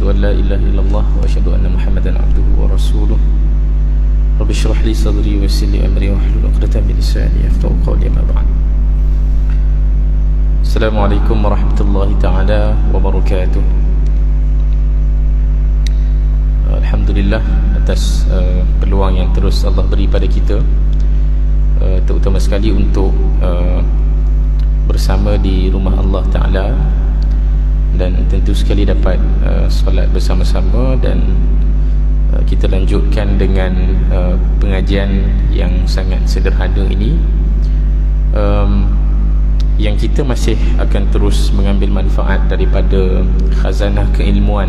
Asyhadu an la ilaha illallah wa asyhadu anna Muhammadan abduhu wa rasuluh. Rabbi shrah li sadri wa yassir li amri wahlul 'uqdatam min lisani yafqahu qawli, ma ba'd. Assalamualaikum warahmatullahi taala wabarakatuh. Alhamdulillah atas peluang yang terus Allah beri pada kita, terutama sekali untuk bersama di rumah Allah Ta'ala, dan tentu sekali dapat solat bersama-sama, dan kita lanjutkan dengan pengajian yang sangat sederhana ini, yang kita masih akan terus mengambil manfaat daripada khazanah keilmuan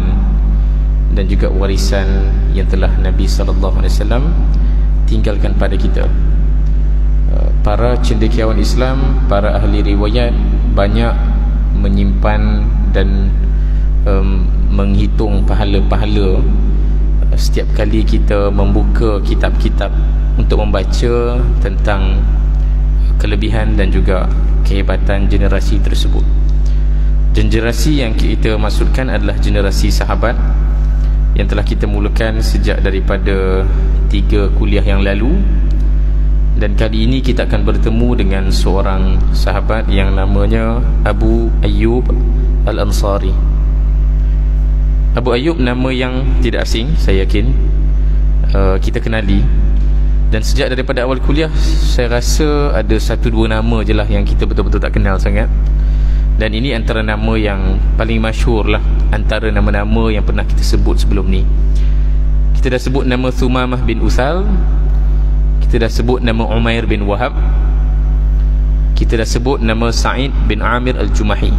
dan juga warisan yang telah Nabi SAW tinggalkan pada kita. Para cendekiawan Islam, para ahli riwayat banyak menyimpan dan menghitung pahala-pahala setiap kali kita membuka kitab-kitab untuk membaca tentang kelebihan dan juga kehebatan generasi tersebut. Generasi yang kita maksudkan adalah generasi sahabat yang telah kita mulakan sejak daripada 3 kuliah yang lalu. Dan kali ini kita akan bertemu dengan seorang sahabat yang namanya Abu Ayyub Al-Ansari. Abu Ayyub nama yang tidak asing, saya yakin kita kenali. Dan sejak daripada awal kuliah, saya rasa ada 1-2 nama je lah yang kita betul-betul tak kenal sangat. Dan ini antara nama yang paling masyhur lah, antara nama-nama yang pernah kita sebut sebelum ni. Kita dah sebut nama Thumamah bin Uthal, kita dah sebut nama Umair bin Wahab, kita dah sebut nama Sa'id bin Amir Al-Jumahi.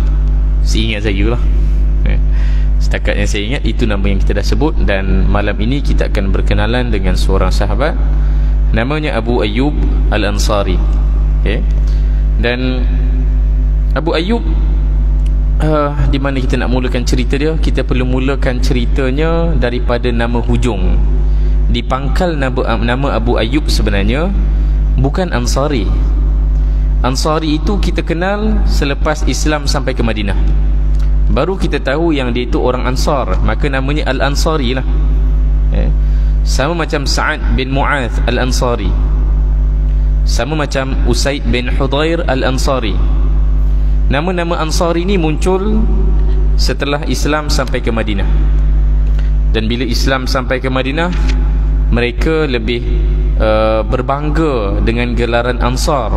Seingat saya lah, setakat yang saya ingat itu nama yang kita dah sebut. Dan malam ini kita akan berkenalan dengan seorang sahabat, namanya Abu Ayyub Al-Ansari. Dan Abu Ayyub, di mana kita nak mulakan cerita dia, kita perlu mulakan ceritanya daripada nama hujung. Di pangkal nama Abu Ayyub sebenarnya bukan Ansari. Ansari itu kita kenal selepas Islam sampai ke Madinah, baru kita tahu yang dia itu orang Ansar, maka namanya Al-Ansari lah. Sama macam Sa'ad bin Mu'adh Al-Ansari, sama macam Usaid bin Hudhair Al-Ansari. Nama-nama Ansari ini muncul setelah Islam sampai ke Madinah. Dan bila Islam sampai ke Madinah, mereka lebih berbangga dengan gelaran Ansar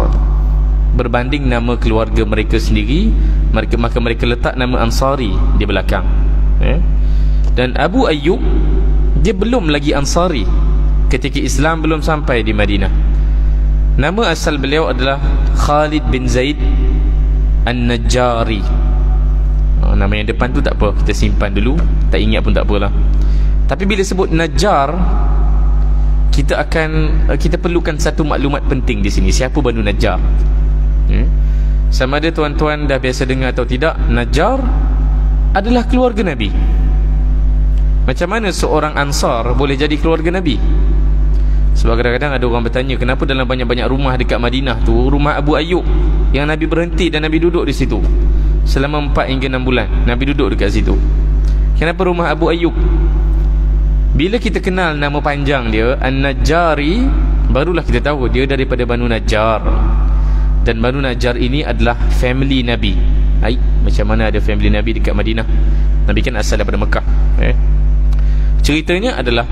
berbanding nama keluarga mereka sendiri. Maka mereka letak nama Ansari di belakang. Dan Abu Ayyub, dia belum lagi Ansari ketika Islam belum sampai di Madinah. Nama asal beliau adalah Khalid bin Zaid An-Najjari. Nama yang depan tu tak apa, kita simpan dulu, tak ingat pun tak apalah. Tapi bila sebut Najjar, kita perlukan satu maklumat penting di sini. Siapa Banu Najjar? Sama ada tuan-tuan dah biasa dengar atau tidak, Najjar adalah keluarga Nabi. Macam mana seorang Ansar boleh jadi keluarga Nabi? Sebab kadang-kadang ada orang bertanya, kenapa dalam banyak-banyak rumah dekat Madinah tu, rumah Abu Ayyub yang Nabi berhenti dan Nabi duduk di situ selama 4 hingga 6 bulan, Nabi duduk dekat situ. Kenapa rumah Abu Ayyub? Bila kita kenal nama panjang dia, An-Najjari, barulah kita tahu dia daripada Banu Najjar. Dan Banu Najjar ini adalah family Nabi. Macam mana ada family Nabi dekat Madinah? Nabi kan asal daripada Mekah. Ceritanya adalah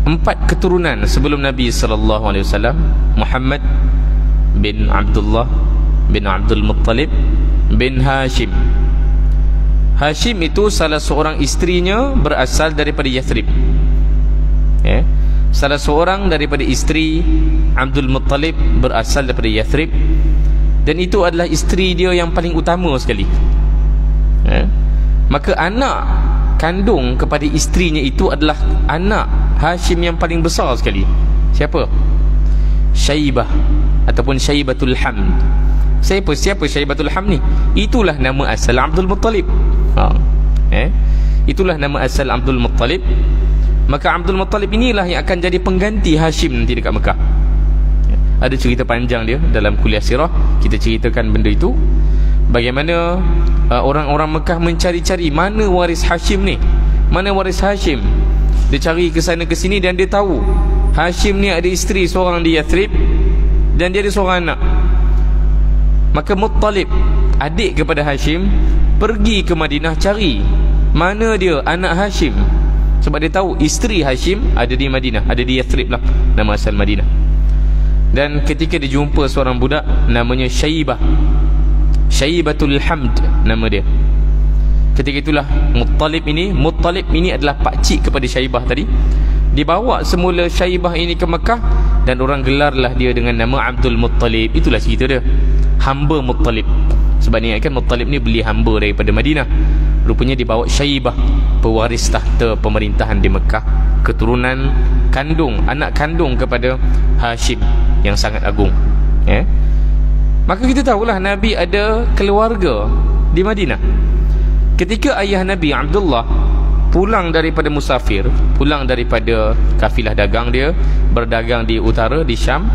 4 keturunan sebelum Nabi SAW. Muhammad bin Abdullah bin Abdul Muttalib bin Hashim. Hashim itu salah seorang isterinya berasal daripada Yathrib. Salah seorang daripada isteri Abdul Muttalib berasal daripada Yathrib, dan itu adalah isteri dia yang paling utama sekali. Maka anak kandung kepada isterinya itu adalah anak Hashim yang paling besar sekali. Siapa? Syaibah ataupun Syaibatul Hamd. Siapa Syaibatul Hamd ni? Itulah nama asal Abdul Muttalib. Itulah nama asal Abdul Muttalib. Maka Abdul Muttalib inilah yang akan jadi pengganti Hashim nanti dekat Mekah. Ada cerita panjang dia dalam kuliah sirah, kita ceritakan benda itu. Bagaimana orang-orang Mekah mencari-cari mana waris Hashim ni. mana waris Hashim. Dia cari ke sana ke sini dan dia tahu Hashim ni ada isteri seorang di Yathrib dan dia ada seorang anak. Maka Muttalib, adik kepada Hashim, pergi ke Madinah cari mana dia anak Hashim, sebab dia tahu isteri Hashim ada di Madinah, ada di Yathrib lah, nama asal Madinah. Dan ketika dia jumpa seorang budak namanya Syaibah, Syaibatul Hamd nama dia. Ketika itulah Muttalib ini adalah pakcik kepada Syaibah tadi. Dibawa semula Syaibah ini ke Mekah dan orang gelarlah dia dengan nama Abdul Muttalib. Itulah cerita dia, hamba Muttalib. Sebab ni kan Muttalib ni beli hamba daripada Madinah. Rupanya dibawa Syaibah, pewaris tahta pemerintahan di Mekah, keturunan kandung, anak kandung kepada Hashim yang sangat agung. Maka kita tahulah Nabi ada keluarga di Madinah. Ketika ayah Nabi Abdullah pulang daripada musafir, pulang daripada kafilah dagang dia, berdagang di utara, di Syam,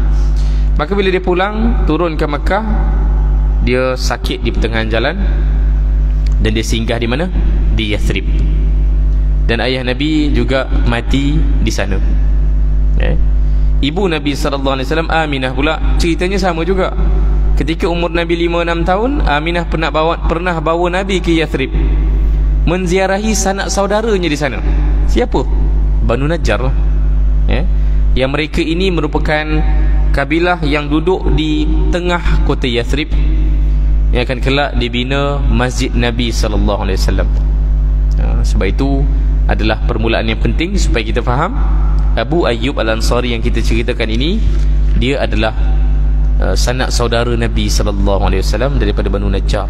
maka bila dia pulang, turun ke Mekah, dia sakit di pertengahan jalan dan dia singgah di mana? Di Yathrib. Dan ayah Nabi juga mati di sana. Ibu Nabi SAW, Aminah pula, ceritanya sama juga. Ketika umur Nabi 5-6 tahun, Aminah pernah bawa Nabi ke Yathrib, menziarahi sanak saudaranya di sana. Siapa? Banu Najjar lah. Yang mereka ini merupakan kabilah yang duduk di tengah kota Yathrib, yang akan kelak dibina Masjid Nabi SAW. Sebab itu adalah permulaan yang penting supaya kita faham Abu Ayyub Al-Ansari yang kita ceritakan ini, dia adalah sanak saudara Nabi SAW daripada Banu Najjar.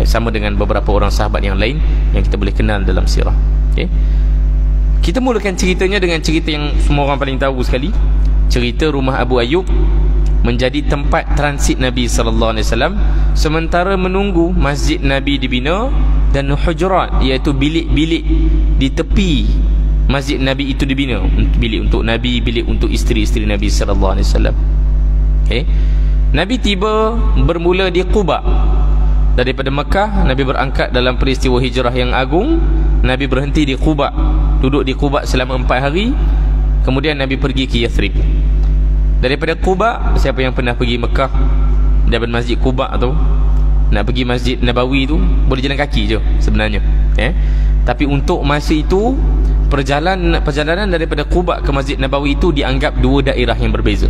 Sama dengan beberapa orang sahabat yang lain yang kita boleh kenal dalam sirah. Kita mulakan ceritanya dengan cerita yang semua orang paling tahu sekali, cerita rumah Abu Ayyub menjadi tempat transit Nabi SAW sementara menunggu Masjid Nabi dibina, dan hujurat, iaitu bilik-bilik di tepi Masjid Nabi itu dibina. Bilik untuk Nabi, bilik untuk isteri-isteri Nabi SAW. Nabi tiba bermula di Quba. Daripada Mekah, Nabi berangkat dalam peristiwa hijrah yang agung. Nabi berhenti di Quba, duduk di Quba selama 4 hari. Kemudian Nabi pergi ke Yathrib. Daripada Quba, siapa yang pernah pergi Mekah, daripada Masjid Quba tu, nak pergi Masjid Nabawi tu boleh jalan kaki je sebenarnya. Tapi untuk masa itu, perjalanan daripada Quba ke Masjid Nabawi itu dianggap 2 daerah yang berbeza.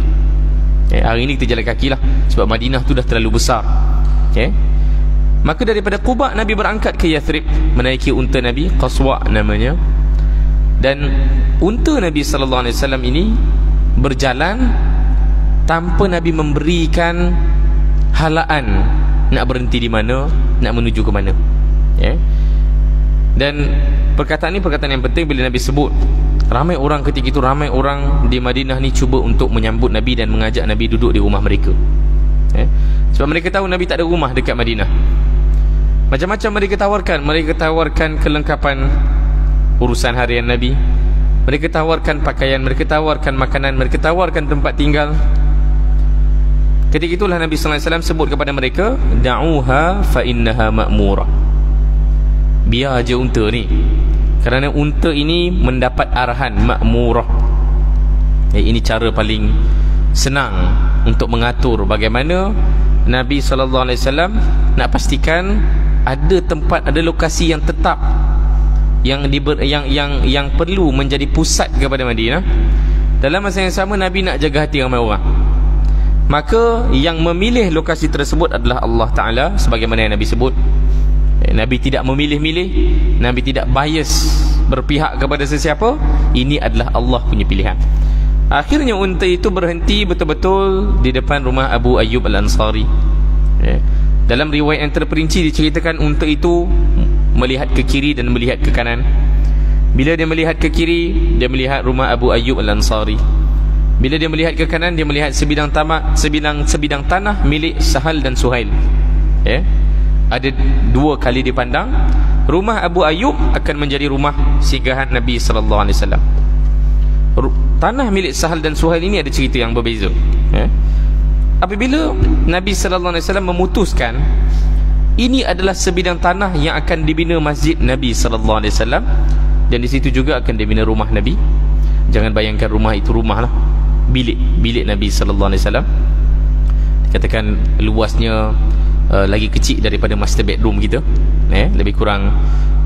Hari ini kita jalan kaki lah, sebab Madinah tu dah terlalu besar. Maka daripada Quba, Nabi berangkat ke Yathrib, menaiki unta Nabi, Qaswa namanya. Dan unta Nabi SAW ini berjalan tanpa Nabi memberikan halaan nak berhenti di mana, nak menuju ke mana. Dan perkataan ini perkataan yang penting bila Nabi sebut. Ramai orang ketika itu, ramai orang di Madinah ni cuba untuk menyambut Nabi dan mengajak Nabi duduk di rumah mereka. Sebab mereka tahu Nabi tak ada rumah dekat Madinah. Macam-macam mereka tawarkan kelengkapan urusan harian Nabi. Mereka tawarkan pakaian, mereka tawarkan makanan, mereka tawarkan tempat tinggal. Ketika itulah Nabi SAW sebut kepada mereka, da'uha fa innaha ma'murah. Biar aja unta ni, kerana unta ini mendapat arahan ma'murah. Ini cara paling senang untuk mengatur bagaimana Nabi SAW nak pastikan ada tempat, ada lokasi yang tetap yang perlu menjadi pusat kepada Madinah. Dalam masa yang sama, Nabi nak jaga hati ramai orang. Maka yang memilih lokasi tersebut adalah Allah Ta'ala, sebagaimana yang Nabi sebut. Nabi tidak memilih-milih, Nabi tidak bias berpihak kepada sesiapa. Ini adalah Allah punya pilihan. Akhirnya unta itu berhenti betul-betul di depan rumah Abu Ayyub Al-Ansari. Dalam riwayat yang terperinci diceritakan unta itu melihat ke kiri dan melihat ke kanan. Bila dia melihat ke kiri, dia melihat rumah Abu Ayyub Al-Ansari. Bila dia melihat ke kanan, dia melihat sebidang tanah milik Sahal dan Suhail. Ada 2 kali dipandang. Rumah Abu Ayyub akan menjadi rumah singgahan Nabi SAW. Tanah milik Sahal dan Suhail ini ada cerita yang berbeza. Apabila Nabi SAW memutuskan ini adalah sebidang tanah yang akan dibina Masjid Nabi SAW, Dan di situ juga akan dibina rumah Nabi. Jangan bayangkan rumah itu rumah lah, bilik Nabi sallallahu alaihi wasallam. Dikatakan luasnya lagi kecil daripada master bedroom kita, lebih kurang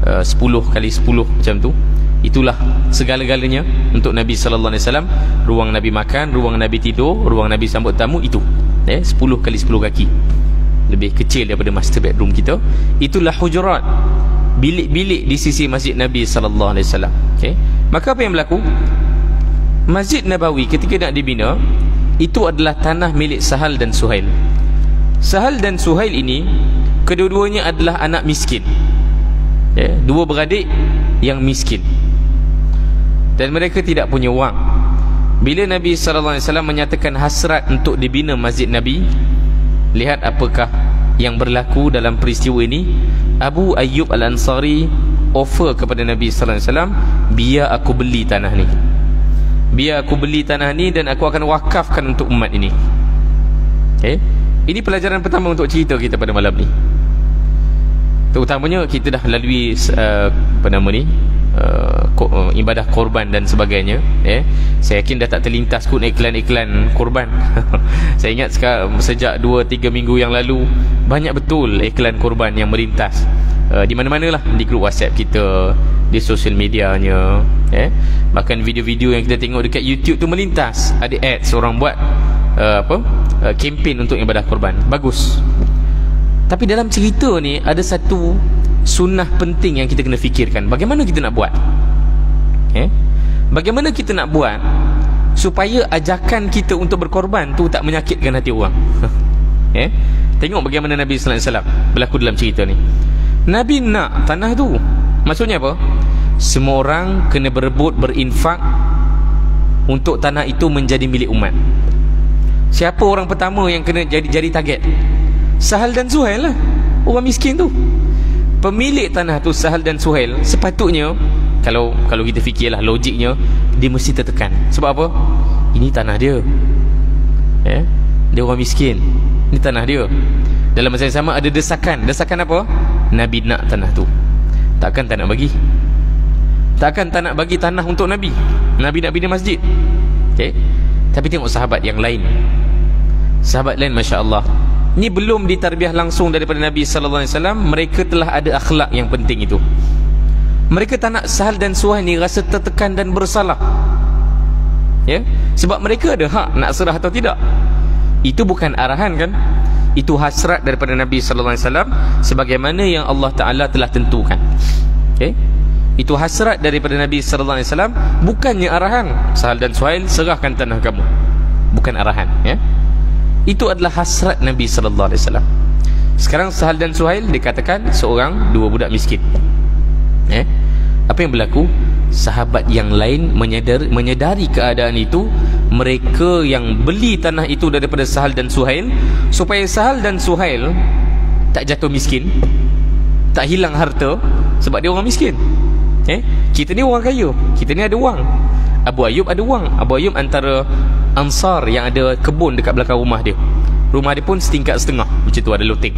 10 kali 10 macam tu. Itulah segala-galanya untuk Nabi sallallahu alaihi wasallam. Ruang Nabi makan, ruang Nabi tidur, ruang Nabi sambut tamu, itu 10 kali 10 kaki, lebih kecil daripada master bedroom kita. Itulah hujurat, bilik-bilik di sisi Masjid Nabi sallallahu alaihi wasallam. Maka apa yang berlaku? Masjid Nabawi ketika nak dibina, itu adalah tanah milik Sahal dan Suhail. Sahal dan Suhail ini kedua-duanya adalah anak miskin, dua beradik yang miskin, dan mereka tidak punya wang. Bila Nabi sallallahu alaihi wasallam menyatakan hasrat untuk dibina Masjid Nabi, lihat apakah yang berlaku dalam peristiwa ini. Abu Ayyub Al-Ansari offer kepada Nabi sallallahu alaihi wasallam, biar aku beli tanah ni, biar aku beli tanah ni dan aku akan wakafkan untuk umat ini. Ini pelajaran pertama untuk cerita kita pada malam ni. Terutamanya kita dah lalui ibadah korban dan sebagainya. Saya yakin dah tak terlintas kot iklan-iklan korban. Saya ingat sejak 2-3 minggu yang lalu, banyak betul iklan korban yang melintas di mana-mana lah, di grup WhatsApp kita, di sosial medianya, bahkan video-video yang kita tengok dekat YouTube tu melintas. Ada ads orang buat kempen untuk ibadah korban. Bagus. Tapi dalam cerita ni ada satu sunnah penting yang kita kena fikirkan. Bagaimana kita nak buat? Bagaimana kita nak buat supaya ajakan kita untuk berkorban tu tak menyakitkan hati orang? Tengok bagaimana Nabi sallallahu alaihi wasallam berlaku dalam cerita ni. Nabi nak tanah tu. Maksudnya apa? Semua orang kena berebut, berinfak untuk tanah itu menjadi milik umat. Siapa orang pertama yang kena jadi target? Sahal dan Suhail lah, orang miskin tu. Pemilik tanah tu Sahal dan Suhail, sepatutnya kalau kita fikirlah logiknya, dia mesti tertekan. Sebab apa? Ini tanah dia, dia orang miskin, ini tanah dia. Dalam masa yang sama ada desakan. Desakan apa? Nabi nak tanah tu. Takkan tak nak bagi? Takkan tak nak bagi tanah untuk Nabi? Nabi nak bina masjid. Tapi tengok sahabat yang lain. Sahabat lain, Masya Allah, ni belum ditarbiah langsung daripada Nabi sallallahu alaihi wasallam, mereka telah ada akhlak yang penting itu. Mereka tak nak Sahal dan Suhail ni rasa tertekan dan bersalah, sebab mereka ada hak nak serah atau tidak. Itu bukan arahan kan? Itu hasrat daripada Nabi sallallahu alaihi wasallam, sebagaimana yang Allah Taala telah tentukan. Itu hasrat daripada Nabi sallallahu alaihi wasallam, bukannya arahan. Sahal dan Suhail, serahkan tanah kamu, bukan arahan. Itu adalah hasrat Nabi sallallahu alaihi wasallam. Sekarang Sahal dan Suhail dikatakan seorang dua budak miskin. Apa yang berlaku? Sahabat yang lain menyedari keadaan itu. Mereka yang beli tanah itu daripada Sahal dan Suhail, supaya Sahal dan Suhail tak jatuh miskin, tak hilang harta, sebab dia orang miskin. Kita ni orang kaya, kita ni ada wang. Abu Ayyub ada wang. Abu Ayyub antara Ansar yang ada kebun dekat belakang rumah dia. Rumah dia pun setingkat setengah, macam tu, ada loteng.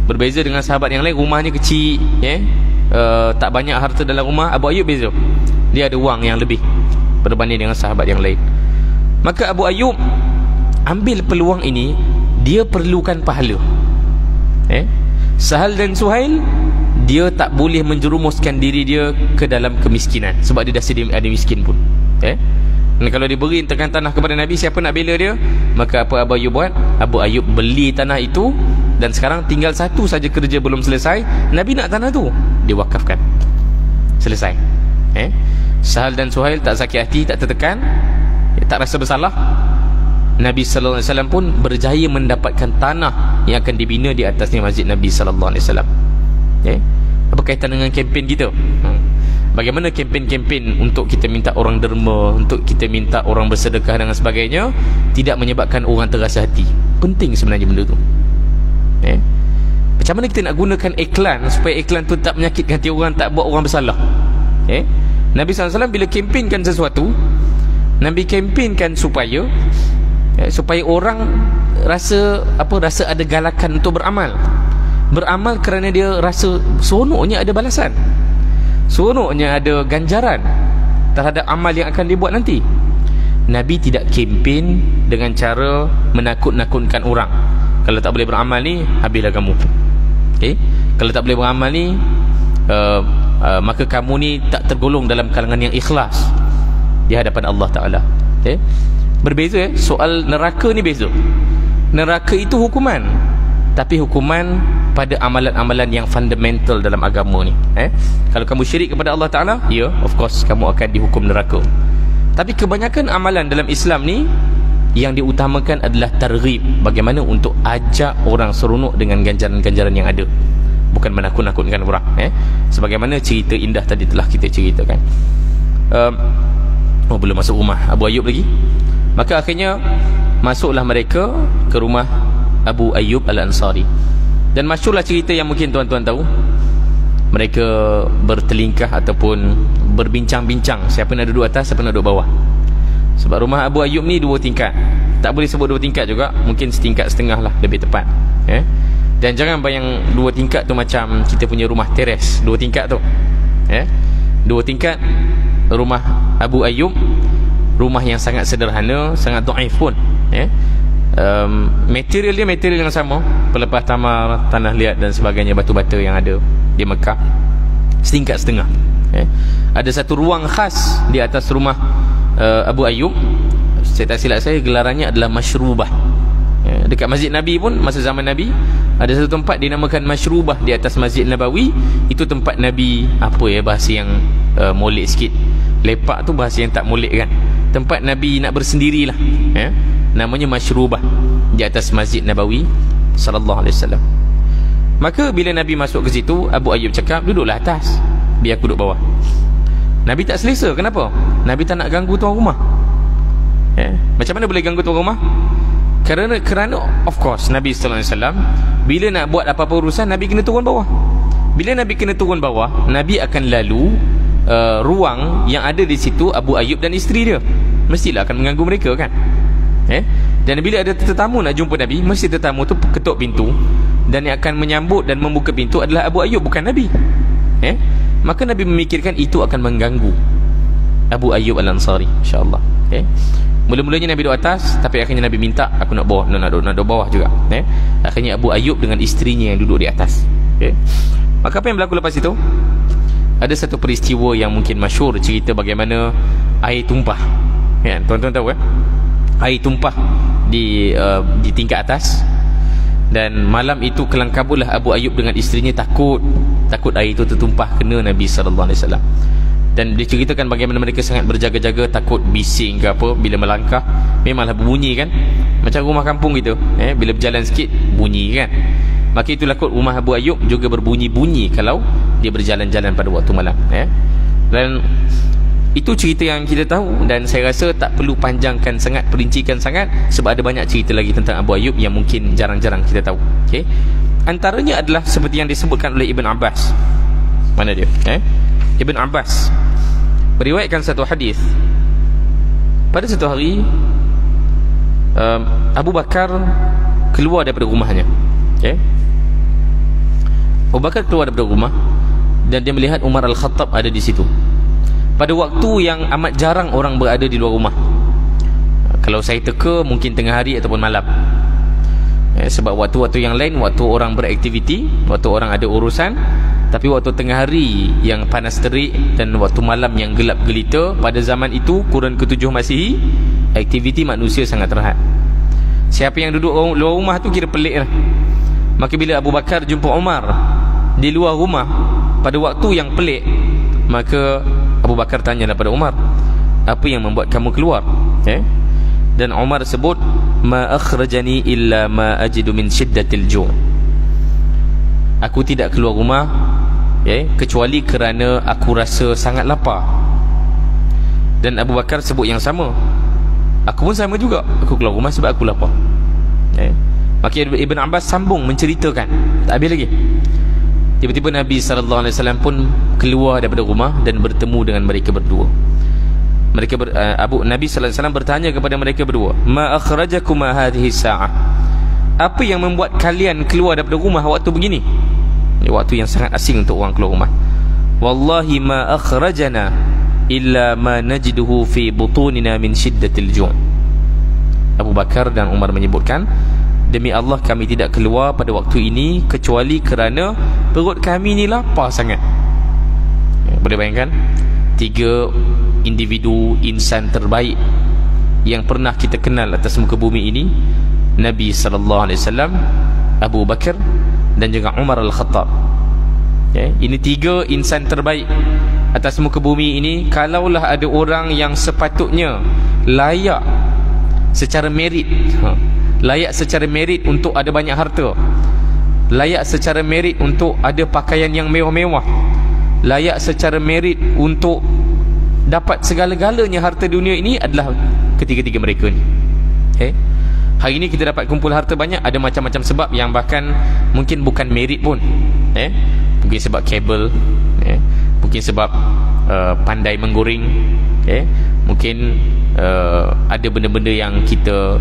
Berbeza dengan sahabat yang lain, rumahnya kecil, tak banyak harta dalam rumah. Abu Ayyub beza, dia ada wang yang lebih berbanding dengan sahabat yang lain. Maka Abu Ayyub ambil peluang ini. Dia perlukan pahala. Sahal dan Suhail, dia tak boleh menjerumuskan diri dia ke dalam kemiskinan, sebab dia dah sedia ada miskin pun. Dan kalau dia beri tanah kepada Nabi, siapa nak bela dia? Maka apa Abu Ayyub buat? Abu Ayyub beli tanah itu, dan sekarang tinggal satu saja kerja belum selesai. Nabi nak tanah tu, dia wakafkan. Selesai. Sahal dan Suhail tak sakit hati, tak tertekan, tak rasa bersalah. Nabi sallallahu alaihi wasallam pun berjaya mendapatkan tanah yang akan dibina di atasnya masjid Nabi sallallahu alaihi wasallam. Apa kaitan dengan kempen kita? Bagaimana kempen-kempen untuk kita minta orang derma, untuk kita minta orang bersedekah dan sebagainya, tidak menyebabkan orang terasa hati. Penting sebenarnya benda tu. Macam mana kita nak gunakan iklan supaya iklan tu tak menyakitkan hati orang, tak buat orang bersalah? Nabi SAW bila kempenkan sesuatu, Nabi kempenkan supaya orang rasa ada galakan untuk beramal. Beramal kerana dia rasa seronoknya ada balasan. Seronoknya ada ganjaran terhadap amal yang akan dibuat nanti. Nabi tidak kempen dengan cara menakut-nakutkan orang. Kalau tak boleh beramal ni, habislah kamu. Okay? Kalau tak boleh beramal ni, maka kamu ni tak tergolong dalam kalangan yang ikhlas di hadapan Allah Ta'ala. Okay? Berbeza soal neraka ni beza. Neraka itu hukuman, tapi hukuman pada amalan-amalan yang fundamental dalam agama ni. Kalau kamu syirik kepada Allah Ta'ala, ya, of course kamu akan dihukum neraka. Tapi kebanyakan amalan dalam Islam ni yang diutamakan adalah targhib, bagaimana untuk ajak orang seronok dengan ganjaran-ganjaran yang ada, bukan menakut-nakutkan orang. Sebagaimana cerita indah tadi telah kita ceritakan. Belum masuk rumah Abu Ayyub lagi. Maka akhirnya masuklah mereka ke rumah Abu Ayyub Al-Ansari. Dan masyhurlah cerita yang mungkin tuan-tuan tahu. Mereka bertelingkah ataupun berbincang-bincang siapa nak duduk atas, siapa nak duduk bawah. Sebab rumah Abu Ayyub ni 2 tingkat. Tak boleh sebut 2 tingkat juga, mungkin setingkat setengah lah lebih tepat. Dan jangan bayang 2 tingkat tu macam kita punya rumah teres 2 tingkat tu. 2 tingkat rumah Abu Ayyub, rumah yang sangat sederhana, sangat dhaif pun. Material dia material yang sama, pelepah tamar, tanah liat dan sebagainya, batu-bata yang ada di Mekah, setingkat setengah. Ada satu ruang khas di atas rumah Abu Ayyub, saya tak silap saya gelarannya adalah Mashrubah. Dekat Masjid Nabi pun, masa zaman Nabi, ada satu tempat dinamakan Mashrubah di atas Masjid Nabawi. Itu tempat Nabi, apa ya bahasa yang molek sikit, lepak tu bahasa yang tak molek kan, tempat Nabi nak bersendirilah. Namanya Mashrubah di atas Masjid Nabawi sallallahu alaihi wasallam. Maka bila Nabi masuk ke situ, Abu Ayyub cakap, duduklah atas, biar aku duduk bawah. Nabi tak selesa. Kenapa? Nabi tak nak ganggu tuan rumah. Macam mana boleh ganggu tuan rumah? Kerana of course Nabi sallallahu alaihi wasallam bila nak buat apa-apa urusan, Nabi kena turun bawah. Bila Nabi kena turun bawah, Nabi akan lalu ruang yang ada di situ Abu Ayyub dan isteri dia. Mestilah akan mengganggu mereka kan. Dan bila ada tetamu nak jumpa Nabi, mesti tetamu tu ketuk pintu, dan yang akan menyambut dan membuka pintu adalah Abu Ayyub, bukan Nabi. Maka Nabi memikirkan itu akan mengganggu Abu Ayyub Al-Ansari, insya-Allah. Mula-mulanya Nabi duduk atas, tapi akhirnya Nabi minta, aku nak bawah, nak duduk bawah juga. Akhirnya Abu Ayyub dengan isterinya yang duduk di atas. Maka apa yang berlaku lepas itu? Ada satu peristiwa yang mungkin masyhur, cerita bagaimana air tumpah. Tuan-tuan tahu air tumpah di tingkat atas. Dan malam itu kelangkabulah Abu Ayyub dengan isterinya, takut air itu tertumpah kena Nabi sallallahu alaihi wasallam. Dan dia ceritakan bagaimana mereka sangat berjaga-jaga, takut bising ke apa bila melangkah. Memanglah berbunyi kan, macam rumah kampung gitu. Bila berjalan sikit bunyi kan. Maka itulah kot rumah Abu Ayyub juga berbunyi-bunyi kalau dia berjalan-jalan pada waktu malam. Dan itu cerita yang kita tahu, dan saya rasa tak perlu panjangkan sangat, perincikan sangat, sebab ada banyak cerita lagi tentang Abu Ayyub yang mungkin jarang-jarang kita tahu. Antaranya adalah seperti yang disebutkan oleh Ibn Abbas. Mana dia? Ibn Abbas beriwayatkan satu hadis. Pada satu hari Abu Bakar keluar daripada rumahnya. Abu Bakar keluar daripada rumah dan dia melihat Umar Al-Khattab ada di situ. Pada waktu yang amat jarang orang berada di luar rumah. Kalau saya teka, mungkin tengah hari ataupun malam. Sebab waktu-waktu yang lain, waktu orang beraktiviti, waktu orang ada urusan. Tapi waktu tengah hari yang panas terik dan waktu malam yang gelap gelita, pada zaman itu kurun ke-7 Masihi, aktiviti manusia sangat terhad. Siapa yang duduk luar rumah tu kira pelik lah. Maka bila Abu Bakar jumpa Umar di luar rumah pada waktu yang pelik, maka Abu Bakar tanyalah pada Umar, apa yang membuat kamu keluar? Dan Umar sebut, ma akhrajani illa ma ajidu min shiddatil ju'. Aku tidak keluar rumah kecuali kerana aku rasa sangat lapar. Dan Abu Bakar sebut yang sama, aku pun sama juga, aku keluar rumah sebab aku lapar. Maka Ibn Abbas sambung menceritakan, tak habis lagi. Tiba-tiba Nabi SAW pun keluar daripada rumah dan bertemu dengan mereka berdua. Nabi SAW bertanya kepada mereka berdua, ma akhrajakuma hadhihi sa'ah, apa yang membuat kalian keluar daripada rumah waktu begini? Waktu yang sangat asing untuk orang keluar rumah. wallahi ma akhrajana illa ma najiduhu fi butunina min shiddatil ju'. Abu Bakar dan Umar menyebutkan, demi Allah kami tidak keluar pada waktu ini kecuali kerana perut kami ni lapar sangat. Boleh bayangkan, 3 individu insan terbaik yang pernah kita kenal atas muka bumi ini, Nabi sallallahu alaihi wasallam, Abu Bakar dan juga Umar Al-Khattab. Ini 3 insan terbaik atas muka bumi ini. Kalaulah ada orang yang sepatutnya layak secara merit, layak secara merit untuk ada banyak harta, layak secara merit untuk ada pakaian yang mewah-mewah, layak secara merit untuk dapat segala-galanya harta dunia ini, adalah ketiga-tiga mereka ni. Hari ini kita dapat kumpul harta banyak, ada macam-macam sebab yang bahkan mungkin bukan merit pun. Mungkin sebab kabel, mungkin sebab pandai menggoreng, mungkin ada benda-benda yang kita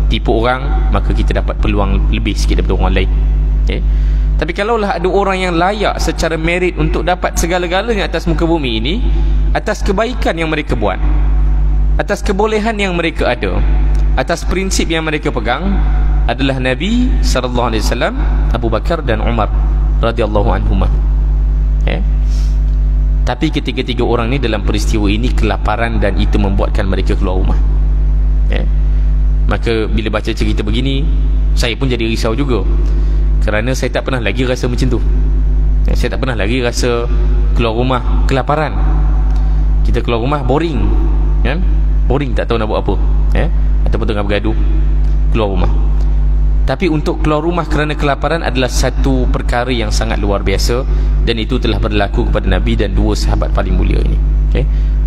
tipu orang, maka kita dapat peluang lebih sikit daripada orang lain. Tapi kalaulah ada orang yang layak secara merit untuk dapat segala-galanya atas muka bumi ini, atas kebaikan yang mereka buat, atas kebolehan yang mereka ada, atas prinsip yang mereka pegang, adalah Nabi sallallahu alaihi wasallam, Abu Bakar dan Umar radhiyallahu anhuma. Tapi ketiga-tiga orang ni dalam peristiwa ini kelaparan dan itu membuatkan mereka keluar rumah. Maka bila baca cerita begini, saya pun jadi risau juga, kerana saya tak pernah lagi rasa macam tu. Saya tak pernah lagi rasa keluar rumah kelaparan. Kita keluar rumah boring, kan? Boring, tak tahu nak buat apa, ataupun tengah bergaduh, keluar rumah. Tapi untuk keluar rumah kerana kelaparan adalah satu perkara yang sangat luar biasa, dan itu telah berlaku kepada Nabi dan 2 sahabat paling mulia ini.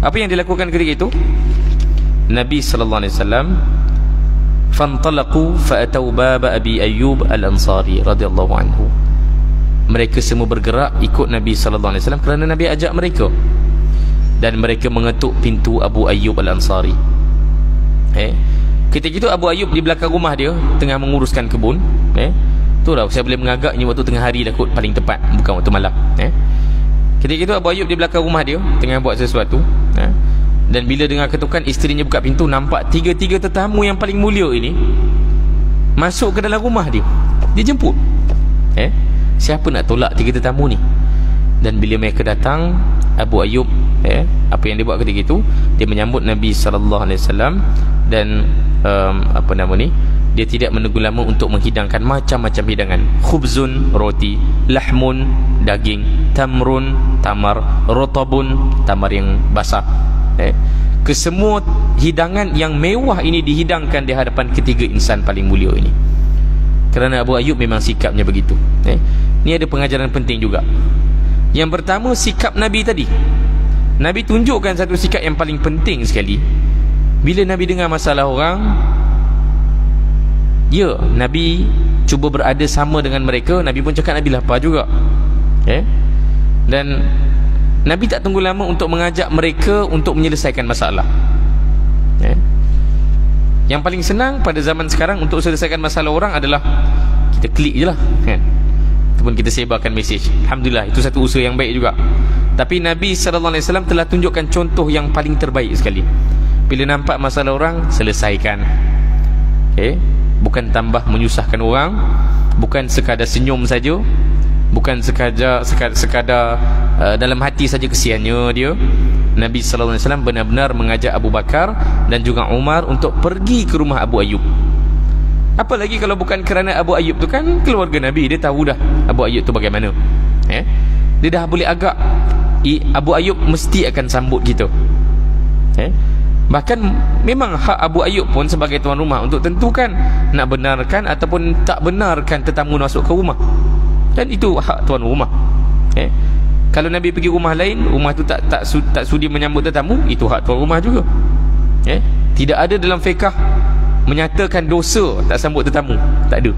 Apa yang dilakukan ketika itu? Nabi sallallahu alaihi wasallam fantalaqu fa'atau baba Abi Ayyub Al-Ansari radhiyallahu anhu. Mereka semua bergerak ikut Nabi sallallahu alaihi wasallam kerana Nabi ajak mereka, dan mereka mengetuk pintu Abu Ayyub Al-Ansari. Ketika itu Abu Ayyub di belakang rumah dia tengah menguruskan kebun. Tu dah saya boleh mengagaknya waktu tengah hari lah kot, paling tepat, bukan waktu malam. Ketika itu Abu Ayyub di belakang rumah dia tengah buat sesuatu, dan bila dengar ketukan, isterinya buka pintu, nampak 3 tetamu yang paling mulia ini masuk ke dalam rumah dia. Dia jemput. Siapa nak tolak 3 tetamu ni? Dan bila mereka datang, Abu Ayyub, apa yang dia buat ketika itu, dia menyambut Nabi sallallahu alaihi wasallam, dan dia tidak menunggu lama untuk menghidangkan macam-macam hidangan. Khubzun, roti, lahmun, daging, tamrun, tamar, rotabun, tamar yang basah. Kesemua hidangan yang mewah ini dihidangkan di hadapan ketiga insan paling mulia ini. Kerana Abu Ayyub memang sikapnya begitu. Ini ada pengajaran penting juga. Yang pertama, sikap Nabi tadi. Nabi tunjukkan satu sikap yang paling penting sekali. Bila Nabi dengar masalah orang, Nabi cuba berada sama dengan mereka. Nabi pun cakap Nabi lapar juga. Dan Nabi tak tunggu lama untuk mengajak mereka untuk menyelesaikan masalah. Yang paling senang pada zaman sekarang untuk selesaikan masalah orang adalah kita klik je lah, ataupun kita sebarkan mesej. Alhamdulillah, itu satu usaha yang baik juga. Tapi Nabi SAW telah tunjukkan contoh yang paling terbaik sekali. Bila nampak masalah orang, selesaikan. Bukan tambah menyusahkan orang, bukan sekadar senyum saja, bukan sekadar dalam hati saja kesiannya dia. Nabi SAW benar-benar mengajak Abu Bakar dan juga Umar untuk pergi ke rumah Abu Ayyub. Apalagi kalau bukan kerana Abu Ayyub tu kan keluarga Nabi, dia tahu dah Abu Ayyub tu bagaimana. Dia dah boleh agak, Abu Ayyub mesti akan sambut kita. Bahkan memang hak Abu Ayyub pun sebagai tuan rumah untuk tentukan nak benarkan ataupun tak benarkan tetamu masuk ke rumah. Dan itu hak tuan rumah. Kalau Nabi pergi rumah lain, rumah tu tak sudi menyambut tetamu, itu hak tuan rumah juga. Tidak ada dalam fiqh menyatakan dosa tak sambut tetamu, tak ada.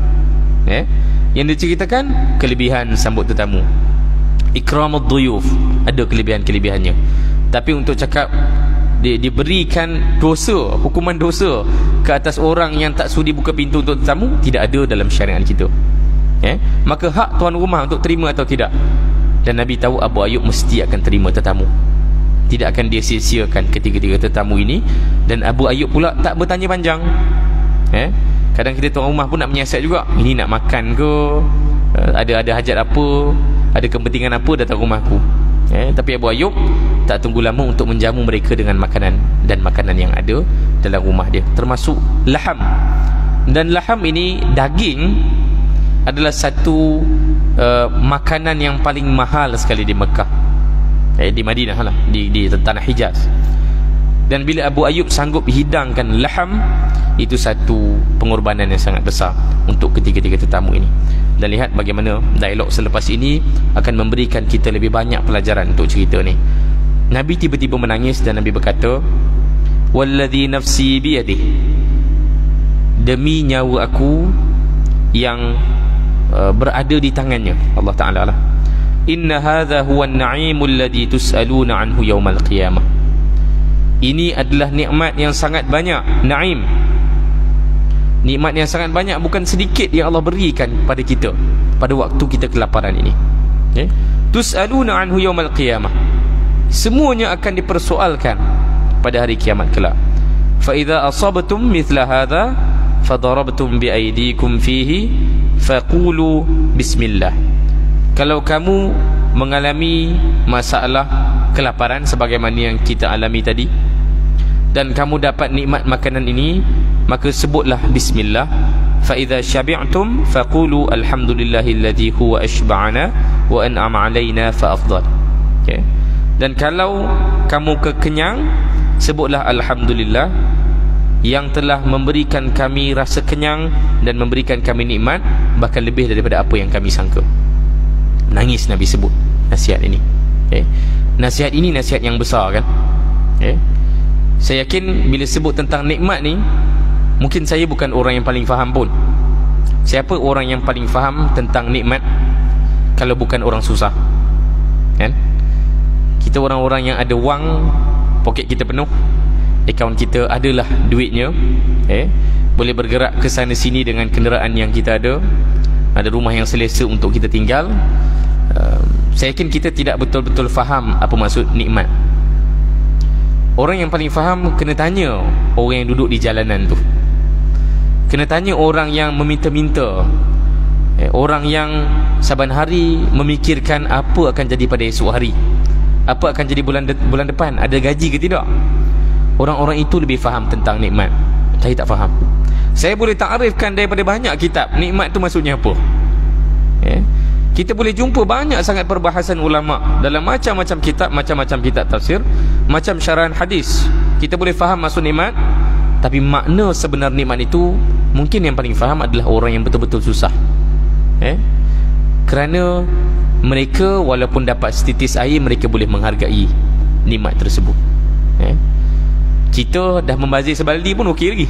Yang diceritakan kelebihan sambut tetamu. Ikramud duyuf, ada kelebihan-kelebihannya. Tapi untuk cakap diberikan dosa, hukuman dosa ke atas orang yang tak sudi buka pintu untuk tetamu, tidak ada dalam syariat kita. Maka hak tuan rumah untuk terima atau tidak. Dan Nabi tahu Abu Ayyub mesti akan terima tetamu, tidak akan dia sia-siakan ketiga-tiga tetamu ini. Dan Abu Ayyub pula tak bertanya panjang. Kadang kita tuan rumah pun nak menyiasat juga, ini nak makan ke, ada hajat apa, ada kepentingan apa datang rumahku. Tapi Abu Ayyub tak tunggu lama untuk menjamu mereka dengan makanan, dan makanan yang ada dalam rumah dia, termasuk laham. Dan laham ini, daging, adalah satu makanan yang paling mahal sekali di Mekah, di Madinah lah, di tanah Hijaz. Dan bila Abu Ayyub sanggup hidangkan laham, itu satu pengorbanan yang sangat besar untuk ketiga-tiga tetamu ini. Dan lihat bagaimana dialog selepas ini akan memberikan kita lebih banyak pelajaran untuk cerita ni. Nabi tiba-tiba menangis dan Nabi berkata, "Walladhi nafsi biyadih," demi nyawa aku yang berada di tangannya Allah Ta'ala lah, "Inna hadha huwa an-na'imul ladhi tus'aluna anhu yawmal qiyamah." Ini adalah nikmat yang sangat banyak. Na'im, nikmat yang sangat banyak, bukan sedikit yang Allah berikan pada kita pada waktu kita kelaparan ini. Tus'aluna anhu yawmal qiyamah, semuanya akan dipersoalkan pada hari kiamat kelak. Fa idza asabtum mithla hadha fadarabtum bi aydikum fihi faqulu bismillah. Kalau kamu mengalami masalah kelaparan sebagaimana yang kita alami tadi, dan kamu dapat nikmat makanan ini, maka sebutlah bismillah. Fa idza syabi'tum faqulu alhamdulillahilladzi huwa ashba'ana wa an'ama 'alaina fa afdal. Dan kalau kamu kekenyang, sebutlah alhamdulillah yang telah memberikan kami rasa kenyang dan memberikan kami nikmat, bahkan lebih daripada apa yang kami sangka. Nangis Nabi sebut nasihat ini. Nasihat ini nasihat yang besar kan. Saya yakin bila sebut tentang nikmat ni, mungkin saya bukan orang yang paling faham pun. Siapa orang yang paling faham tentang nikmat kalau bukan orang susah? Kan? Kita orang-orang yang ada wang, poket kita penuh, akaun kita adalah duitnya, boleh bergerak ke sana sini dengan kenderaan yang kita ada rumah yang selesa untuk kita tinggal. Saya yakin kita tidak betul-betul faham apa maksud nikmat. Orang yang paling faham kena tanya orang yang duduk di jalanan tu, kena tanya orang yang meminta-minta, orang yang saban hari memikirkan apa akan jadi pada esok hari, apa akan jadi bulan depan, ada gaji ke tidak. Orang-orang itu lebih faham tentang nikmat. Saya tak faham. Saya boleh takrifkan daripada banyak kitab nikmat tu maksudnya apa. Kita boleh jumpa banyak sangat perbahasan ulama dalam macam-macam kitab, macam-macam kitab tafsir, macam syarahan hadis. Kita boleh faham maksud nikmat, tapi makna sebenar nikmat itu mungkin yang paling faham adalah orang yang betul-betul susah. Kerana mereka walaupun dapat setitis air, mereka boleh menghargai nikmat tersebut. Kita dah membazir sebaldi pun okey lagi,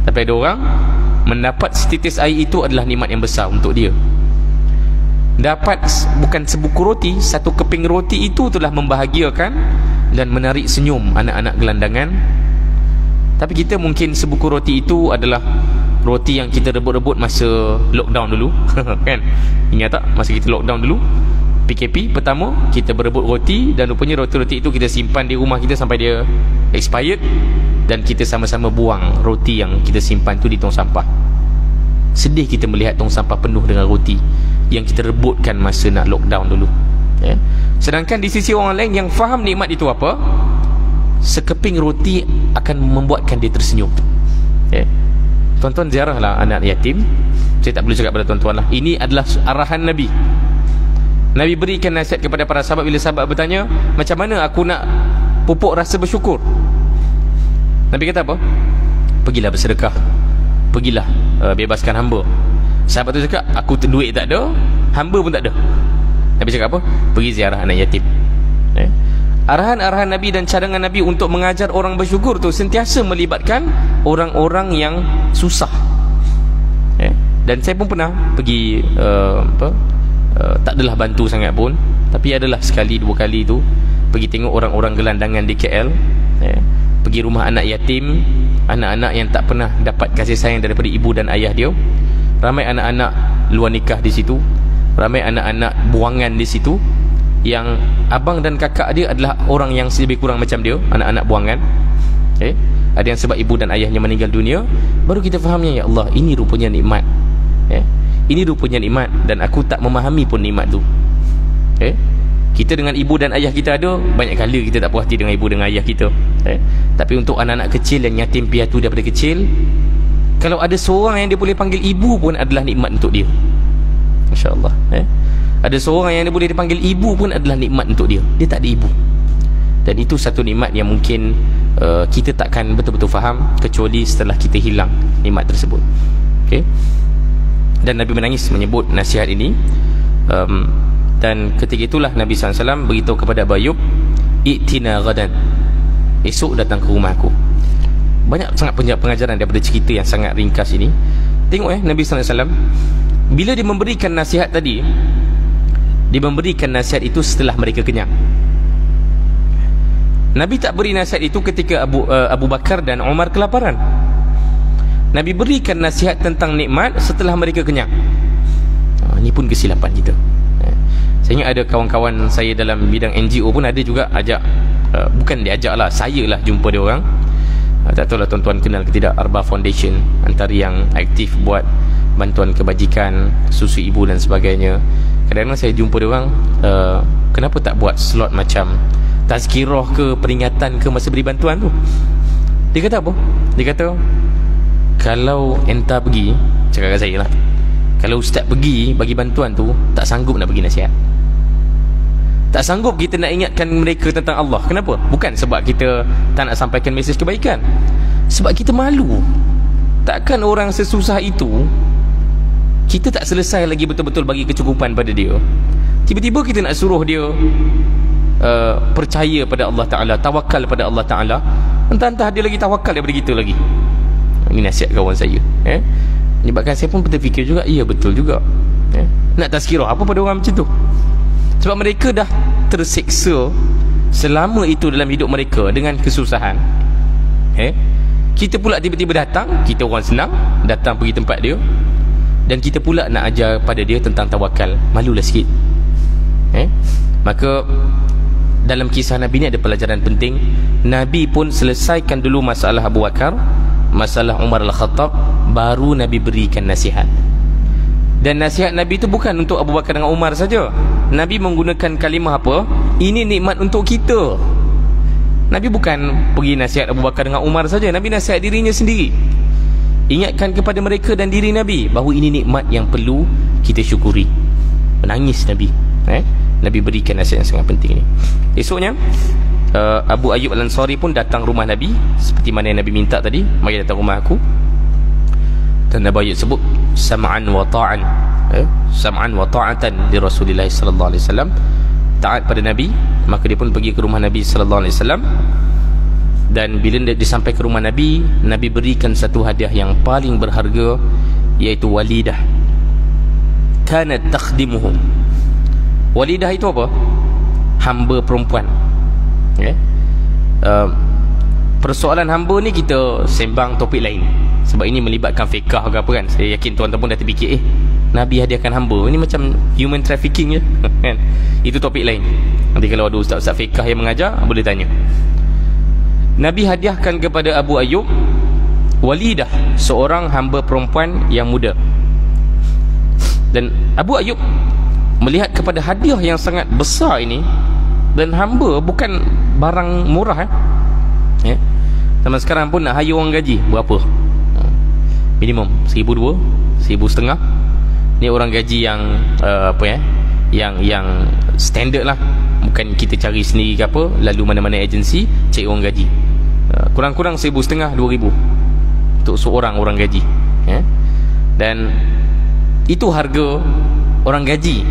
tapi ada orang mendapat setitis air itu adalah nikmat yang besar untuk dia. Dapat bukan sebuku roti, satu keping roti itu telah membahagiakan dan menarik senyum anak-anak gelandangan. Tapi kita mungkin sebuku roti itu adalah roti yang kita rebut-rebut masa lockdown dulu. Kan? Ingat tak masa kita lockdown dulu, PKP pertama, kita berebut roti, dan rupanya roti-roti itu kita simpan di rumah kita sampai dia expired, dan kita sama-sama buang roti yang kita simpan tu di tong sampah. Sedih kita melihat tong sampah penuh dengan roti yang kita rebutkan masa nak lockdown dulu. Sedangkan di sisi orang lain yang faham nikmat itu apa, sekeping roti akan membuatkan dia tersenyum. Tuan-tuan ziarahlah anak yatim. Saya tak perlu cakap pada tuan-tuan lah, ini adalah arahan Nabi. Nabi berikan nasihat kepada para sahabat bila sahabat bertanya, macam mana aku nak pupuk rasa bersyukur? Nabi kata apa? Pergilah bersedekah, pergilah bebaskan hamba. Sahabat tu cakap, aku duit tak ada, hamba pun tak ada. Nabi cakap apa? Pergi ziarah anak yatim. Arahan-arahan Nabi dan cadangan Nabi untuk mengajar orang bersyukur tu sentiasa melibatkan orang-orang yang susah. Dan saya pun pernah pergi tak adalah bantu sangat pun, tapi adalah sekali dua kali tu pergi tengok orang-orang gelandangan di KL, pergi rumah anak yatim, anak-anak yang tak pernah dapat kasih sayang daripada ibu dan ayah dia. Ramai anak-anak luar nikah di situ, ramai anak-anak buangan di situ, yang abang dan kakak dia adalah orang yang lebih kurang macam dia, anak-anak buangan. Ada yang sebab ibu dan ayahnya meninggal dunia, baru kita fahamnya, ya Allah, ini rupanya nikmat. Ini rupanya nikmat, dan aku tak memahami pun nikmat tu. Kita dengan ibu dan ayah kita ada, banyak kali kita tak puas hati dengan ibu dan ayah kita. Tapi untuk anak-anak kecil yang yatim piatu daripada kecil, kalau ada seorang yang dia boleh panggil ibu pun adalah nikmat untuk dia. Masya-Allah. Ada seorang yang dia boleh dipanggil ibu pun adalah nikmat untuk dia. Dia tak ada ibu. Dan itu satu nikmat yang mungkin kita takkan betul-betul faham kecuali setelah kita hilang nikmat tersebut. Dan Nabi menangis menyebut nasihat ini. Dan ketika itulah Nabi SAW beritahu kepada Abu Ayyub, "I'tina ghadan." Esok datang ke rumah aku. Banyak sangat pengajaran daripada cerita yang sangat ringkas ini. Tengok Nabi SAW bila dia memberikan nasihat tadi, dia memberikan nasihat itu setelah mereka kenyang. Nabi tak beri nasihat itu ketika Abu Bakar dan Umar kelaparan. Nabi berikan nasihat tentang nikmat setelah mereka kenyang. Ini pun kesilapan kita. Saya ingat ada kawan-kawan saya dalam bidang NGO pun ada juga ajak, bukan diajak lah, saya lah jumpa dia orang. Tak tahulah tuan-tuan kenal ke tidak, Arba Foundation, antara yang aktif buat bantuan kebajikan, susu ibu dan sebagainya. Kadang-kadang saya jumpa dia orang, kenapa tak buat slot macam tazkirah ke, peringatan ke masa beri bantuan tu. Dia kata apa? Dia kata, kalau entah pergi, cakap kat saya lah, kalau ustaz pergi bagi bantuan tu, tak sanggup nak bagi nasihat. Tak sanggup kita nak ingatkan mereka tentang Allah. Kenapa? Bukan sebab kita tak nak sampaikan mesej kebaikan, sebab kita malu. Takkan orang sesusah itu kita tak selesai lagi betul-betul bagi kecukupan pada dia, tiba-tiba kita nak suruh dia percaya pada Allah Ta'ala, tawakal pada Allah Ta'ala. Entah-entah dia lagi tawakal daripada kita lagi. Ini nasihat kawan saya. Menyebabkan saya pun berfikir juga, iya betul juga. Nak tazkirah apa pada orang macam tu? Sebab mereka dah tersiksa selama itu dalam hidup mereka dengan kesusahan. Kita pula tiba-tiba datang, kita orang senang datang pergi tempat dia, dan kita pula nak ajar pada dia tentang tawakal. Malulah sikit. Maka dalam kisah Nabi ni ada pelajaran penting. Nabi pun selesaikan dulu masalah Abu Bakar, masalah Umar Al-Khattab, baru Nabi berikan nasihat. Dan nasihat Nabi itu bukan untuk Abu Bakar dengan Umar saja. Nabi menggunakan kalimah apa? Ini nikmat untuk kita. Nabi bukan pergi nasihat Abu Bakar dengan Umar saja, Nabi nasihat dirinya sendiri. Ingatkan kepada mereka dan diri Nabi bahawa ini nikmat yang perlu kita syukuri. Menangis Nabi. Nabi berikan nasihat yang sangat penting ini. Esoknya Abu Ayyub Al-Ansari pun datang rumah Nabi seperti mana yang Nabi minta tadi, mari datang rumah aku. Dan Abu Ayyub sebut sam'an wa ta'an, sam'an wa ta'atan di Rasulullah sallallahu alaihi wasallam, taat pada Nabi. Maka dia pun pergi ke rumah Nabi sallallahu alaihi wasallam. Dan bila dia sampai ke rumah Nabi, Nabi berikan satu hadiah yang paling berharga, iaitu walidah. Kanat takhdimuhu. Walidah itu apa? Hamba perempuan. Persoalan hamba ni kita sembang topik lain, sebab ini melibatkan fiqah ke apa kan. Saya yakin tuan-tuan pun dah terfikir, Nabi hadiahkan hamba, ini macam human trafficking je kan. Itu topik lain. Nanti kalau ada ustaz-ustaz fiqah yang mengajar, boleh tanya. Nabi hadiahkan kepada Abu Ayyub walidah, seorang hamba perempuan yang muda. Dan Abu Ayyub melihat kepada hadiah yang sangat besar ini, dan hamba bukan barang murah. Zaman sekarang pun nak hire orang gaji berapa? Minimum 1,200, 1,500. Ni orang gaji yang yang standard lah, bukan kita cari sendiri ke apa, lalu mana-mana agensi cari orang gaji. Kurang-kurang 1,500, 2,000 untuk seorang orang gaji. Dan itu harga orang gaji.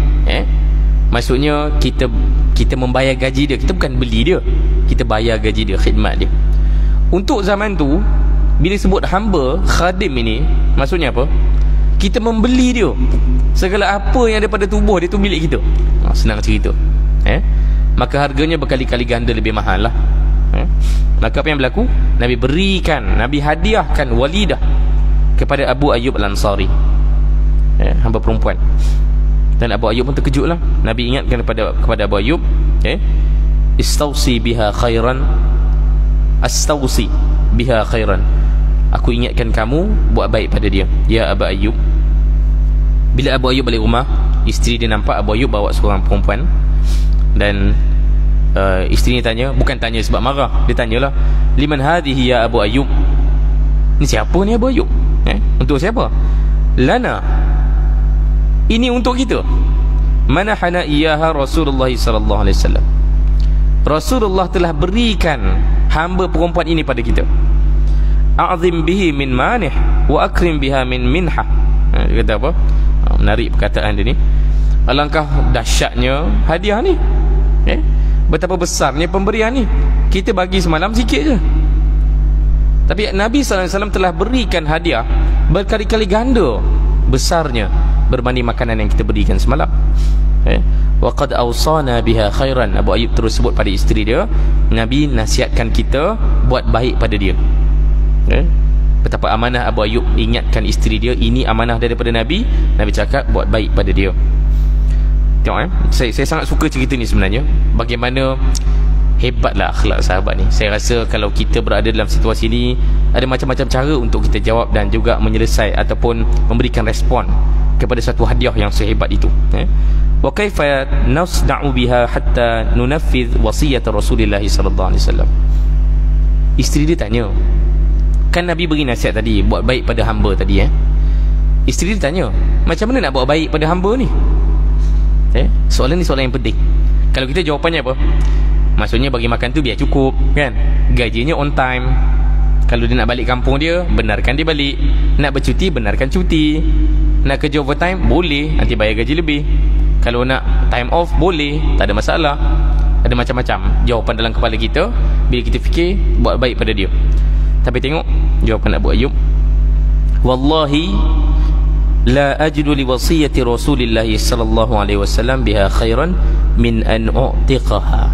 Maksudnya kita membayar gaji dia, kita bukan beli dia, kita bayar gaji dia, khidmat dia. Untuk zaman tu, bila sebut hamba, khadim ini, maksudnya apa? Kita membeli dia. Segala apa yang daripada tubuh dia tu milik kita. Senang cerita. Maka harganya berkali-kali ganda lebih mahal lah. Maka apa yang berlaku? Nabi berikan, Nabi hadiahkan walidah kepada Abu Ayyub Al-Ansari, hamba perempuan. Dan Abu Ayyub pun terkejut lah. Nabi ingatkan kepada Abu Ayyub, istausi biha khairan, astausi biha khairan, aku ingatkan kamu buat baik pada dia, ya Abu Ayyub. Bila Abu Ayyub balik rumah, isteri dia nampak Abu Ayyub bawa seorang perempuan. Dan isteri ni tanya, bukan tanya sebab marah, dia tanyalah, liman hadhihi ya Abu Ayyub, ni siapa ni Abu Ayyub? Untuk siapa? Lana, ini untuk kita. Manahana iyaha Rasulullah sallallahu alaihi wasallam, Rasulullah telah berikan hamba perempuan ini pada kita. A'zim bihi min manih wa akrim biha min minha. Dia kata apa? Menarik perkataan dia ni. Alangkah dahsyatnya hadiah ni, betapa besarnya pemberian ni. Kita bagi semalam sikit je, tapi Nabi SAW telah berikan hadiah berkali-kali ganda besarnya berbanding makanan yang kita berikan semalam. Wa qad awsana biha khairan. Abu Ayyub terus sebut pada isteri dia, Nabi nasihatkan kita buat baik pada dia. Betapa amanah Abu Ayyub ingatkan isteri dia, ini amanah daripada Nabi. Nabi cakap buat baik pada dia. Tengok saya sangat suka cerita ni sebenarnya. Bagaimana hebatlah akhlak sahabat ni. Saya rasa kalau kita berada dalam situasi ni, ada macam-macam cara untuk kita jawab dan juga menyelesai ataupun memberikan respon kepada satu hadiah yang sehebat itu. Wa kaifa nasna'u biha hatta nunaffidh wasiyat Rasulullah sallallahu alaihi wasallam. Isteri dia tanya, kan Nabi beri nasihat tadi buat baik pada hamba tadi. Isteri dia tanya, macam mana nak buat baik pada hamba ni? Soalan ni soalan yang penting. Kalau kita jawapannya apa? Maksudnya bagi makan tu biar cukup, kan? Gajinya on time. Kalau dia nak balik kampung dia, benarkan dia balik. Nak bercuti, benarkan cuti. Nak kerja overtime, boleh, nanti bayar gaji lebih. Kalau nak time off, boleh, tak ada masalah. Ada macam-macam jawapan dalam kepala kita bila kita fikir buat baik pada dia. Tapi tengok jawapan Abu Ayyub, wallahi la ajidu li wasiyati Rasulillah sallallahu alaihi wasallam biha khairan min an u'tiqaha.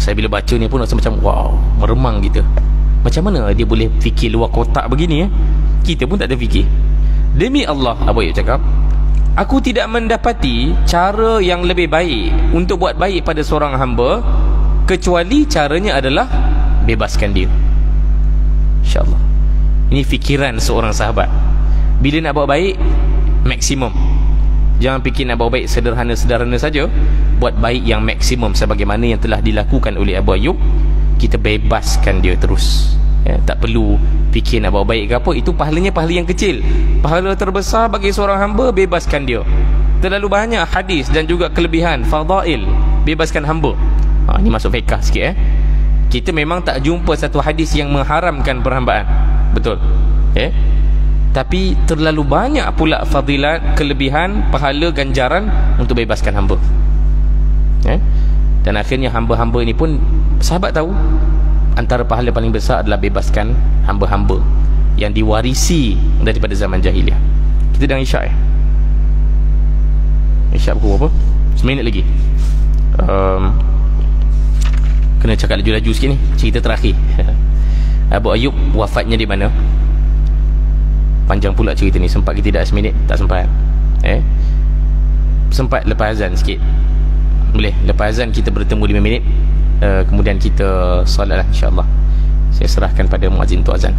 Saya bila baca ni pun rasa macam wow, meremang kita. Macam mana dia boleh fikir luar kotak begini? Kita pun tak ada fikir. Demi Allah, Abu Ayyub cakap, aku tidak mendapati cara yang lebih baik untuk buat baik pada seorang hamba kecuali caranya adalah bebaskan dia. InsyaAllah, ini fikiran seorang sahabat. Bila nak buat baik, maksimum. Jangan fikir nak buat baik sederhana-sederhana saja. Buat baik yang maksimum sebagaimana yang telah dilakukan oleh Abu Ayyub. Kita bebaskan dia terus. Tak perlu fikir nak buat baik ke apa. Itu pahalanya pahala yang kecil. Pahala terbesar bagi seorang hamba, bebaskan dia. Terlalu banyak hadis dan juga kelebihan fadail bebaskan hamba. Ini masuk fiqh sikit. Kita memang tak jumpa satu hadis yang mengharamkan perhambaan, betul? Tapi terlalu banyak pula fadilat, kelebihan, pahala, ganjaran untuk bebaskan hamba. Dan akhirnya hamba-hamba ini pun, sahabat tahu, antara pahala paling besar adalah bebaskan hamba-hamba yang diwarisi daripada zaman jahiliah. Kita dah isyak isyak pukul berapa? Seminit lagi. Kena cakap laju-laju sikit ni. Cerita terakhir. Abu Ayyub wafatnya di mana? Panjang pula cerita ni. Sempat kita tidak seminit? Tak sempat. Sempat lepas azan sikit. Boleh lepas azan kita bertemu 5 minit. Kemudian kita solat lah, insyaAllah. Saya serahkan pada muazzin untuk azan.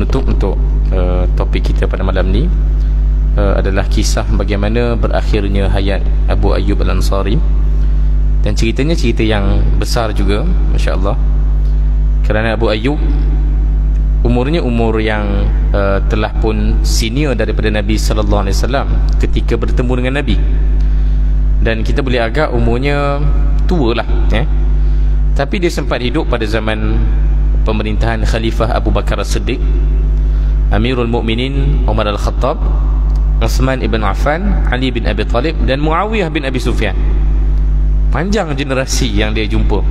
penutup untuk topik kita pada malam ni adalah kisah bagaimana berakhirnya hayat Abu Ayyub Al-Ansari. Dan ceritanya cerita yang besar juga, Masya Allah, kerana Abu Ayyub umurnya umur yang telah pun senior daripada Nabi Sallallahu Alaihi Wasallam ketika bertemu dengan Nabi. Dan kita boleh agak umurnya tua lah, tapi dia sempat hidup pada zaman pemerintahan Khalifah Abu Bakar As-Siddiq, Amirul Mukminin Umar Al-Khattab, Uthman ibn Affan, Ali bin Abi Talib dan Muawiyah bin Abi Sufyan. Panjang generasi yang dia jumpa,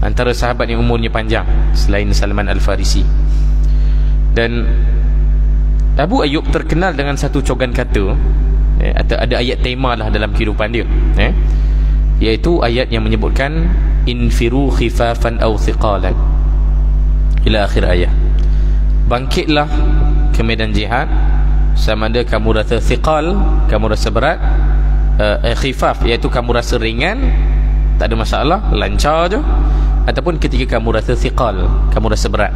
antara sahabat yang umurnya panjang selain Salman Al-Farisi. Dan Abu Ayyub terkenal dengan satu cogan kata, atau ada ayat tema lah dalam kehidupan dia, iaitu ayat yang menyebutkan infiru khifafan aw thiqalan ila akhir ayat. Bangkitlah ke medan jihad, sama ada kamu rasa thiqal, kamu rasa berat, khifaf iaitu kamu rasa ringan, tak ada masalah, lancar je, ataupun ketika kamu rasa thiqal, kamu rasa berat.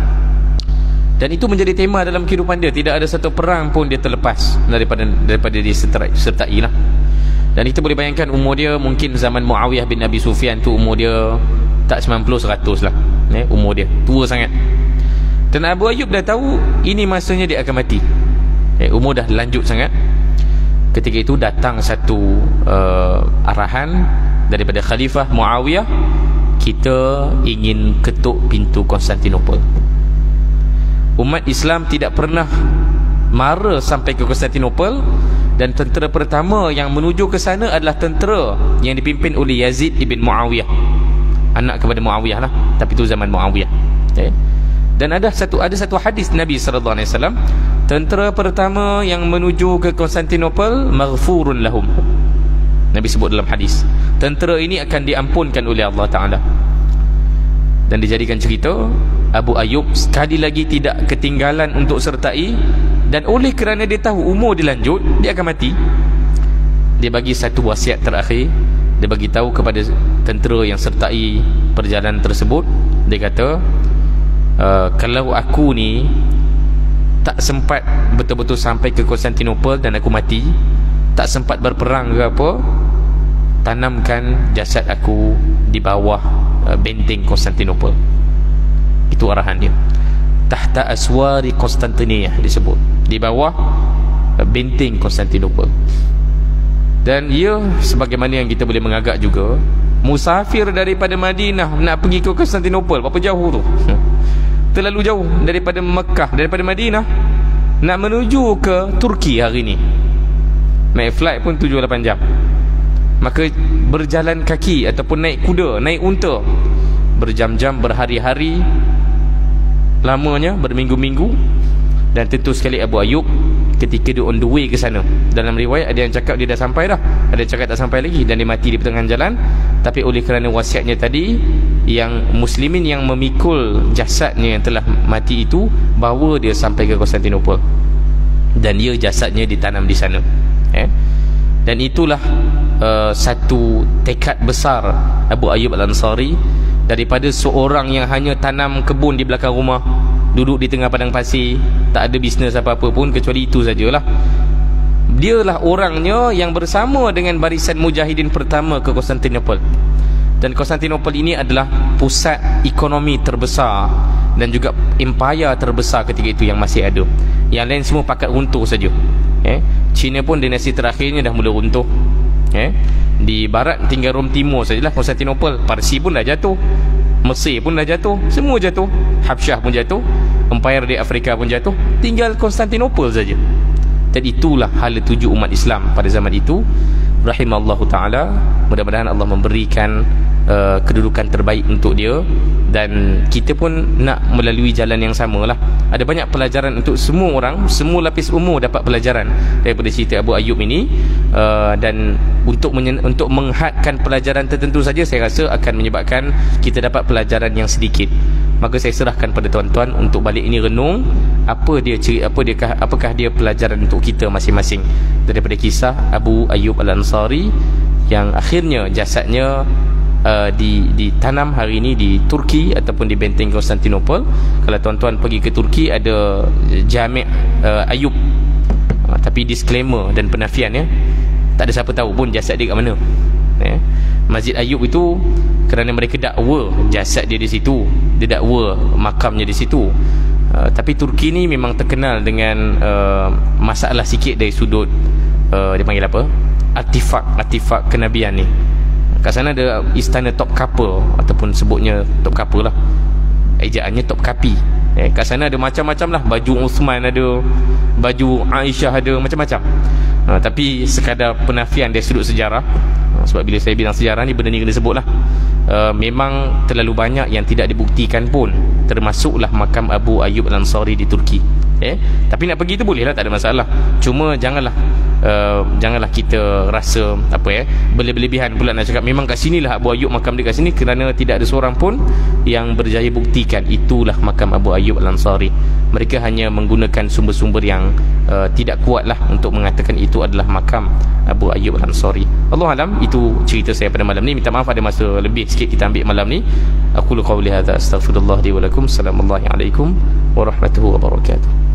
Dan itu menjadi tema dalam kehidupan dia. Tidak ada satu perang pun dia terlepas daripada dia sertai lah. Dan kita boleh bayangkan umur dia, mungkin zaman Muawiyah bin Abi Sufyan tu umur dia tak 90-100 lah, umur dia tua sangat. Dan Abu Ayyub dah tahu ini masanya dia akan mati, umur dah lanjut sangat. Ketika itu datang satu arahan daripada Khalifah Muawiyah, kita ingin ketuk pintu Konstantinopel. Umat Islam tidak pernah mara sampai ke Konstantinopel, dan tentera pertama yang menuju ke sana adalah tentera yang dipimpin oleh Yazid ibn Muawiyah, anak kepada Muawiyah lah, tapi itu zaman Muawiyah. Dan ada satu hadis Nabi SAW, tentera pertama yang menuju ke Konstantinopel maghfurun lahum. Nabi sebut dalam hadis, tentera ini akan diampunkan oleh Allah Ta'ala. Dan dijadikan cerita, Abu Ayyub sekali lagi tidak ketinggalan untuk sertai. Dan oleh kerana dia tahu umur dia lanjut, dia akan mati, dia bagi satu wasiat terakhir. Dia bagi tahu kepada tentera yang sertai perjalanan tersebut, dia kata, kalau aku ni tak sempat betul-betul sampai ke Konstantinopel dan aku mati, tak sempat berperang ke apa, tanamkan jasad aku di bawah benteng Konstantinopel. Itu arahan dia. Tahta aswari Konstantiniyah disebut, di bawah benteng Konstantinopel. Dan ia sebagaimana yang kita boleh mengagak juga, musafir daripada Madinah nak pergi ke Konstantinopel, berapa jauh tu? Terlalu jauh daripada Mekah, daripada Madinah nak menuju ke Turki hari ni, naik flight pun 7-8 jam. Maka berjalan kaki ataupun naik kuda, naik unta, berjam-jam, berhari-hari, lamanya berminggu-minggu. Dan tentu sekali Abu Ayyub ketika dia on the way ke sana, dalam riwayat ada yang cakap dia dah sampai dah, ada yang cakap tak sampai lagi, dan dia mati di pertengahan jalan. Tapi oleh kerana wasiatnya tadi, yang muslimin yang memikul jasadnya yang telah mati itu bawa dia sampai ke Konstantinopel, dan dia jasadnya ditanam di sana. Dan itulah satu tekad besar Abu Ayyub Al-Ansari, daripada seorang yang hanya tanam kebun di belakang rumah, duduk di tengah padang pasir, tak ada bisnes apa-apa pun kecuali itu sajalah. Dialah orangnya yang bersama dengan barisan mujahidin pertama ke Konstantinopel. Dan Konstantinopel ini adalah pusat ekonomi terbesar dan juga empayar terbesar ketika itu yang masih ada. Yang lain semua pakat runtuh saja. China pun dinasti terakhirnya dah mula runtuh. Di barat tinggal Rom Timur sajalah Konstantinopel. Parsi pun dah jatuh, Mesir pun dah jatuh, semua jatuh, Habsyah pun jatuh, empayar di Afrika pun jatuh, tinggal Konstantinopel saja. Dan itulah hala tuju umat Islam pada zaman itu. Rahimallahu ta'ala, mudah-mudahan Allah memberikan kedudukan terbaik untuk dia, dan kita pun nak melalui jalan yang sama lah. Ada banyak pelajaran untuk semua orang, semua lapis umur dapat pelajaran daripada cerita Abu Ayyub ini. Dan untuk menghadkan pelajaran tertentu saja, saya rasa akan menyebabkan kita dapat pelajaran yang sedikit. Maka saya serahkan pada tuan-tuan untuk balik ini renung apakah dia pelajaran untuk kita masing-masing daripada kisah Abu Ayyub Al-Ansari yang akhirnya jasadnya ditanam hari ini di Turki ataupun di benteng Konstantinopel. Kalau tuan-tuan pergi ke Turki, ada Jami' Ayub, tapi disclaimer dan penafian ya, tak ada siapa tahu pun jasad dia kat mana ya. Masjid Ayub itu kerana mereka dakwa jasad dia di situ, dia dakwa makamnya di situ. Tapi Turki ni memang terkenal dengan masalah sikit dari sudut dia panggil apa, artifak kenabian ni. Kat sana ada istana Topkapi, ataupun sebutnya Topkapi lah, ejaannya Topkapi. Kat sana ada macam-macam lah, baju Uthman ada, baju Aisyah ada, macam-macam. Tapi sekadar penafian dari sudut sejarah, sebab bila saya bilang sejarah ni, benda ni kena sebut lah. Memang terlalu banyak yang tidak dibuktikan pun, termasuklah makam Abu Ayyub Al-Ansari di Turki. Tapi nak pergi tu boleh lah, tak ada masalah. Cuma janganlah kita rasa berlebihan pula nak cakap memang kat sinilah Abu Ayyub makam dia kat sini, kerana tidak ada seorang pun yang berjaya buktikan itulah makam Abu Ayyub Al-Ansari. Mereka hanya menggunakan sumber-sumber yang tidak kuat lah untuk mengatakan itu adalah makam Abu Ayyub Al-Ansari. Allah alam, itu cerita saya pada malam ni. Minta maaf ada masa lebih sikit kita ambil malam ni. Aqulu qawli hadza astaghfirullah li wa lakum. Assalamualaikum warahmatullahi wabarakatuh.